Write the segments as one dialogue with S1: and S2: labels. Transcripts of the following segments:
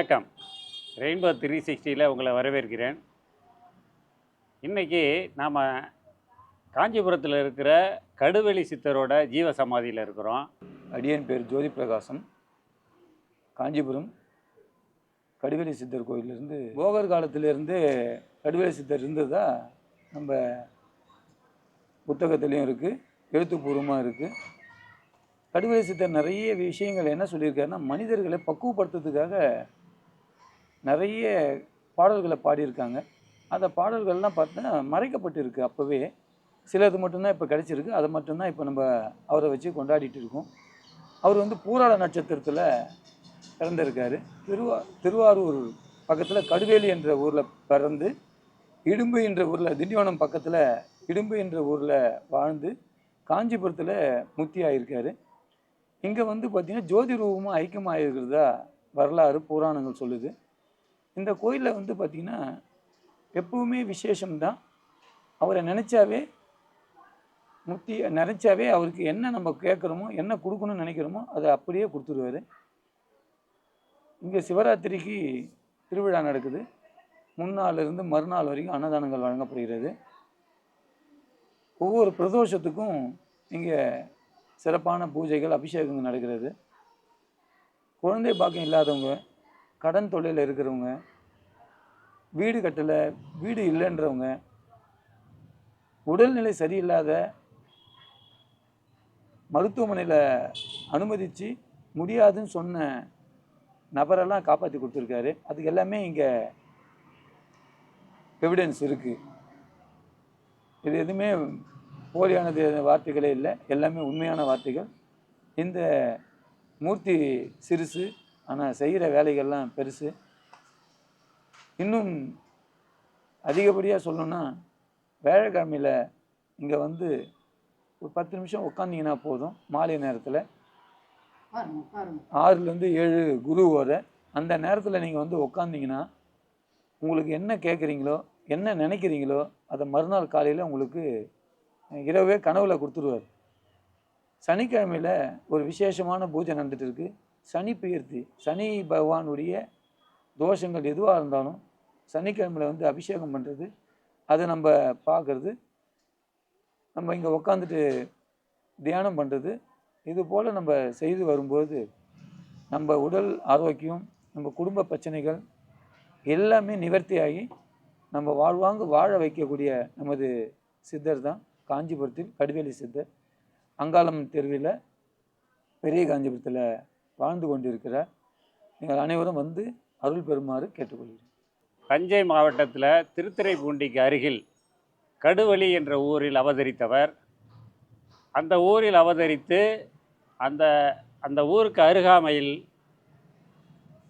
S1: வணக்கம். ரெயின்போ 360ல் உங்களை வரவேற்கிறேன். இன்றைக்கி நாம் காஞ்சிபுரத்தில் இருக்கிற கடுவெளி சித்தரோட ஜீவ சமாதியில் இருக்கிறோம்.
S2: அடியன் பேர் ஜோதி பிரகாசம். காஞ்சிபுரம் கடுவெளி சித்தர் கோயிலிருந்து போகர் காலத்திலேருந்து கடுவெளி சித்தர் இருந்ததா நம்ம புத்தகத்துலேயும் இருக்குது, எழுத்துப்பூர்வமாக இருக்குது. கடுவெளி சித்தர் நிறைய விஷயங்கள் என்ன சொல்லியிருக்காருன்னா, மனிதர்களை பக்குவப்படுத்துறதுக்காக நிறைய பாடல்களை பாடியிருக்காங்க. அந்த பாடல்கள்லாம் பார்த்தா மறைக்கப்பட்டிருக்கு. அப்போவே சிலது மட்டும்தான் இப்போ கிடச்சிருக்கு. அதை மட்டும்தான் இப்போ நம்ம அவரை வச்சு கொண்டாடிட்டு இருக்கோம். அவர் பூராட நட்சத்திரத்தில் பிறந்திருக்காரு. திருவாரூர் பக்கத்தில் கடுவேலி என்ற ஊரில் பிறந்து, இடும்பு என்ற ஊரில், திண்டிவனம் பக்கத்தில் இடும்பு என்ற ஊரில் வாழ்ந்து காஞ்சிபுரத்தில் முத்தி ஆகியிருக்காரு. இங்கே பார்த்திங்கன்னா ஜோதி ரூபமாக ஐக்கியமாக இருக்கிறதா வரலாறு புராணங்கள் சொல்லுது. இந்த கோயிலில் பார்த்திங்கன்னா எப்பவுமே விசேஷம்தான். அவரை நினச்சாவே நினச்சாவே அவருக்கு என்ன நம்ம கேட்குறோமோ, என்ன கொடுக்கணும்னு நினைக்கிறோமோ அதை அப்படியே கொடுத்துருவார். இங்கே சிவராத்திரிக்கு திருவிழா நடக்குது. முன்னாளிலிருந்து மறுநாள் வரைக்கும் அன்னதானங்கள் வழங்கப்படுகிறது. ஒவ்வொரு பிரதோஷத்துக்கும் இங்கே சிறப்பான பூஜைகள், அபிஷேகங்கள் நடக்கிறது. குழந்தை பாக்கியம் இல்லாதவங்க, கடன் தொழிலில் இருக்கிறவங்க, வீடு கட்டலை, வீடு இல்லைன்றவங்க, உடல்நிலை சரியில்லாத, மருத்துவமனையில் அனுமதித்து முடியாதுன்னு சொன்ன நபரெல்லாம் காப்பாற்றி கொடுத்துருக்காரு. அதுக்கு எல்லாமே இங்கே எவிடன்ஸ் இருக்குது. இது எதுவுமே போலியானது வார்த்தைகளே இல்லை, எல்லாமே உண்மையான வார்த்தைகள். இந்த மூர்த்தி சிறுசு, ஆனால் செய்கிற வேலைகள்லாம் பெருசு. இன்னும் அதிகப்படியாக சொல்லணும்னா, வேலைக்கிழமையில் இங்கே ஒரு 10 நிமிஷம் உட்காந்திங்கன்னா போதும். மாலை நேரத்தில் 6லேருந்து 7 குரு வர அந்த நேரத்தில் நீங்கள் உட்காந்திங்கன்னா உங்களுக்கு என்ன கேட்குறீங்களோ, என்ன நினைக்கிறீங்களோ அதை மறுநாள் காலையில் உங்களுக்கு இரவே கனவுல கொடுத்துருவார். சனிக்கிழமையில் ஒரு விசேஷமான பூஜை நடந்துட்டு இருக்கு. சனி பெயர்த்தி, சனி பகவானுடைய தோஷங்கள் எதுவாக இருந்தாலும் சனிக்கிழமையில் அபிஷேகம் பண்ணுறது, அதை நம்ம பார்க்குறது, நம்ம இங்கே உக்காந்துட்டு தியானம் பண்ணுறது, இது போல் நம்ம செய்து வரும்போது நம்ம உடல் ஆரோக்கியம், நம்ம குடும்ப பிரச்சனைகள் எல்லாமே நிவர்த்தியாகி நம்ம வாழ்வாங்க வாழ வைக்கக்கூடிய நமது சித்தர் தான் காஞ்சிபுரத்தில் கடுவெளி சித்தர். அங்காளம் தெருவில் பெரிய காஞ்சிபுரத்தில் வாழ்ந்து கொண்டிருக்கிறார். நீங்கள் அனைவரும் அருள் பெறுமாறு கேட்டுக்கொள்கிறேன்.
S1: தஞ்சை மாவட்டத்தில் திருத்துறைப்பூண்டிக்கு அருகில் கடுவெளி என்ற ஊரில் அவதரித்தவர். அந்த ஊரில் அவதரித்து அந்த ஊருக்கு அருகாமையில்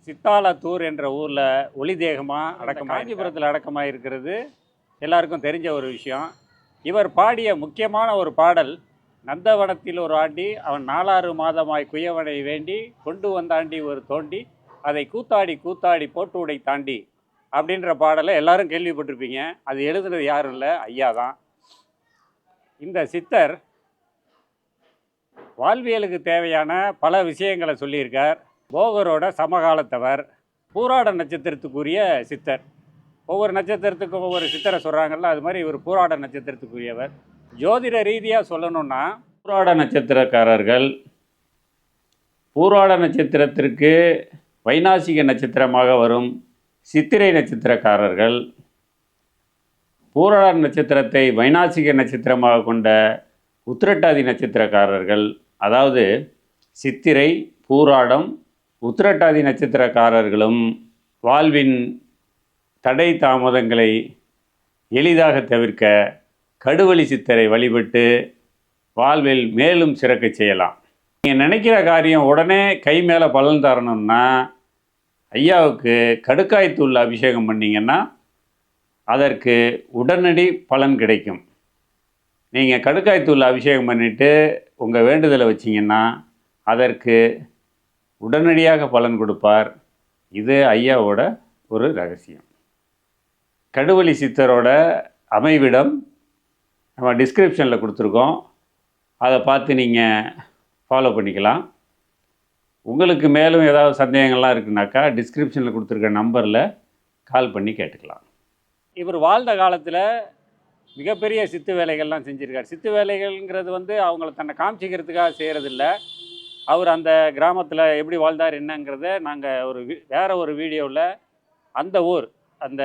S1: சித்தாலத்தூர் என்ற ஊரில் ஒளி தேகமாக காஞ்சிபுரத்தில் அடக்கமாக இருக்கிறது எல்லாருக்கும் தெரிஞ்ச ஒரு விஷயம். இவர் பாடிய முக்கியமான ஒரு பாடல், நந்தவனத்தில் ஒரு ஆண்டி அவன் 4 மாதமாய் குயவனை வேண்டி கொண்டு வந்தாண்டி ஒரு தோண்டி அதை கூத்தாடி கூத்தாடி போட்டு உடை தாண்டி அப்படின்ற பாடலை எல்லாரும் கேள்விப்பட்டிருப்பீங்க. அது எழுதுனது யாரும் இல்லை, ஐயா தான். இந்த சித்தர் வாழ்வியலுக்கு தேவையான பல விஷயங்களை சொல்லியிருக்கார். போகரோட சமகாலத்தவர், பூராட நட்சத்திரத்துக்குரிய சித்தர். ஒவ்வொரு நட்சத்திரத்துக்கும் ஒவ்வொரு சித்தரை சொல்கிறாங்கல்ல, அது மாதிரி இவர் பூராட நட்சத்திரத்துக்குரியவர். ஜோதிட ரீதியாக சொல்லணும்னா, பூராட நட்சத்திரக்காரர்கள் பூராட நட்சத்திரத்திற்கு வைநாசிக நட்சத்திரமாக வரும் சித்திரை நட்சத்திரக்காரர்கள், பூராட நட்சத்திரத்தை வைநாசிக நட்சத்திரமாக கொண்ட உத்திரட்டாதி நட்சத்திரக்காரர்கள், அதாவது சித்திரை, பூராடம், உத்திரட்டாதி நட்சத்திரக்காரர்களும் வாழ்வின் தடை தாமதங்களை எளிதாக தவிர்க்க கடுவெளி சித்தரை வழிபட்டு வாழ்வில் மேலும் சிறக்க செய்யலாம். நீங்கள் நினைக்கிற காரியம் உடனே கை மேலே பலன் தரணும்னா ஐயாவுக்கு கடுக்காய்த்தூள் அபிஷேகம் பண்ணிங்கன்னா அதற்கு உடனடி பலன் கிடைக்கும். நீங்கள் கடுக்காய்த்தூள் அபிஷேகம் பண்ணிவிட்டு உங்கள் வேண்டுதலை வச்சிங்கன்னா அதற்கு உடனடியாக பலன் கொடுப்பார். இது ஐயாவோட ஒரு ரகசியம். கடுவெளி சித்தரோட அமைவிடம் நம்ம டிஸ்கிரிப்ஷனில் கொடுத்துருக்கோம். அதை பார்த்து நீங்கள் ஃபாலோ பண்ணிக்கலாம். உங்களுக்கு மேலும் ஏதாவது சந்தேகங்கள்லாம் இருக்குனாக்கா டிஸ்கிரிப்ஷனில் கொடுத்துருக்க நம்பரில் கால் பண்ணி கேட்டுக்கலாம். இவர் வாழ்ந்த காலத்தில் மிகப்பெரிய சித்து வேலைகள்லாம் செஞ்சுருக்கார். சித்து வேலைகள்ங்கிறது வந்து அவங்கள தன்னை காமிச்சிக்கிறதுக்காக செய்கிறதில்ல. அவர் அந்த கிராமத்தில் எப்படி வாழ்ந்தார் என்னங்கிறத நாங்கள் வேறு ஒரு வீடியோவில் அந்த ஊர் அந்த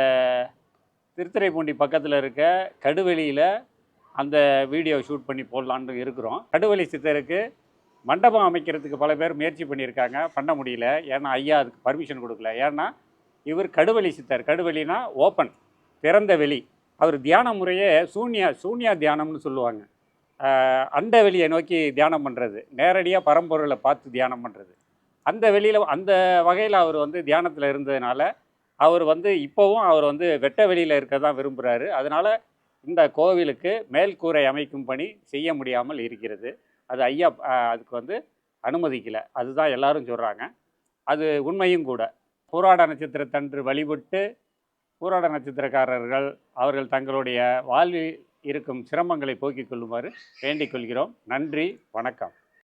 S1: திருத்துறைப்பூண்டி பக்கத்தில் இருக்க கடுவெளியில் அந்த வீடியோ ஷூட் பண்ணி போடலான்னு இருக்கிறோம். கடுவெளி சித்தருக்கு மண்டபம் அமைக்கிறதுக்கு பல பேர் முயற்சி பண்ணியிருக்காங்க, பண்ண முடியல. ஏன்னா ஐயா அதுக்கு பர்மிஷன் கொடுக்கல. ஏன்னா இவர் கடுவெளி சித்தர். கடுவெளினா ஓப்பன், திறந்த வெளி. அவர் தியான முறையே சூன்யா தியானம்னு சொல்லுவாங்க. அண்ட வெளியை நோக்கி தியானம் பண்ணுறது, நேரடியாக பரம்பொருளை பார்த்து தியானம் பண்ணுறது. அந்த வெளியில் அந்த வகையில் அவர் வந்து தியானத்தில் இருந்ததுனால அவர் வந்து இப்போவும் அவர் வந்து வெட்ட வெளியில் இருக்க தான் விரும்புகிறாரு. அதனால் இந்த கோவிலுக்கு மேல்கூரை அமைக்கும் பணி செய்ய முடியாமல் இருக்கிறது. அது ஐயா அதுக்கு வந்து அனுமதிக்கலை. அதுதான் எல்லாரும் சொல்கிறாங்க. அது உண்மையும் கூட. பூராட நட்சத்திரத்தன்று வழிபட்டு பூராட நட்சத்திரக்காரர்கள் அவர்கள் தங்களுடைய வாழ்வில் இருக்கும் சிரமங்களை போக்கிக் கொள்ளுமாறு வேண்டிக் கொள்கிறோம். நன்றி, வணக்கம்.